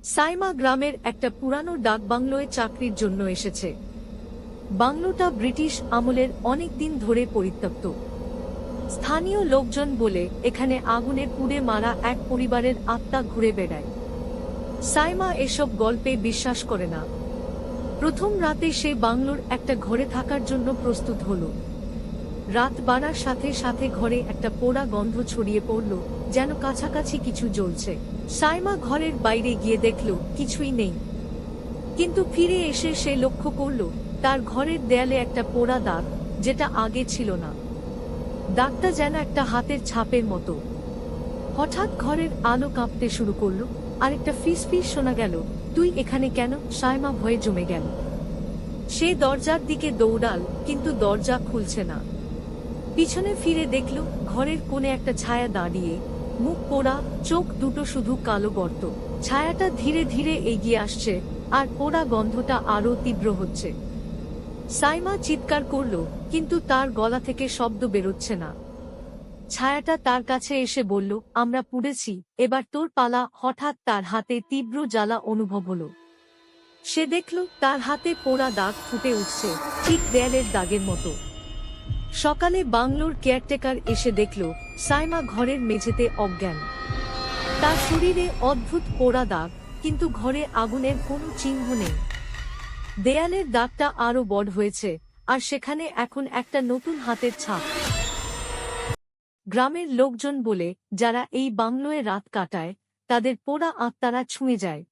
সাইমা গ্রামের একটা পুরানো ডাকবাংলোয় চাকরির জন্য এসেছে। বাংলোটা ব্রিটিশ আমলের অনেক দিন ধরে পরিত্যক্ত। স্থানীয় লোকজন বলে এখানে আগুনে পুড়ে মারা এক পরিবারের আত্মা ঘুরে বেড়ায়। সাইমা এসব গল্পে বিশ্বাস করে না। প্রথম রাতে সে বাংলোর একটা ঘরে থাকার জন্য প্রস্তুত হল। রাত বাড়ার সাথে সাথে ঘরে একটা পোড়া গন্ধ ছড়িয়ে পড়ল, যেন কাছাকাছি কিছু জ্বলছে। সাইমা ঘরের বাইরে গিয়ে দেখল কিছুই নেই, কিন্তু ফিরে এসে সে লক্ষ্য করল তার ঘরের দেয়ালে একটা পোড়া দাগ, যেটা আগে ছিল না। দাগটা যেন একটা হাতের ছাপের মতো। হঠাৎ ঘরের আলো কাঁপতে শুরু করল, আর একটা ফিসফিস শোনা গেল, তুই এখানে কেন? সাইমা ভয়ে জমে গেল। সে দরজার দিকে দৌড়াল, কিন্তু দরজা খুলছে না। পিছনে ফিরে দেখল ঘরের কোণে একটা ছায়া দাঁড়িয়ে, মুখ পোড়া, চোখ দুটো শুধু কালো গর্ত। ছায়াটা ধীরে ধীরে এগিয়ে আসছে, আর পোড়া গন্ধটা আরো তীব্র হচ্ছে। সাইমা চিৎকার করল, কিন্তু তার গলা থেকে শব্দ বেরোচ্ছে না। ছায়াটা তার কাছে এসে বলল, আমরা পুড়েছি, এবার তোর পালা। হঠাৎ তার হাতে তীব্র জ্বালা অনুভব হলো। সে দেখল তার হাতে পোড়া দাগ ফুটে উঠছে, ঠিক দেয়ালের দাগের মতো। সকালে বাংলোর কেয়ারটেকার এসে দেখল সাইমা ঘরের মেঝেতে অজ্ঞান। তার শরীরে অদ্ভুত পোড়া দাগ, কিন্তু ঘরে আগুনের কোনো চিহ্ন নেই। দেয়ালের দাগটা আরো বড় হয়েছে, আর সেখানে এখন একটা নতুন হাতের ছাপ। গ্রামের লোকজন বলে, যারা এই বাংলোয় রাত কাটায়, তাদের পোড়া আত্মারা ছুঁয়ে যায়।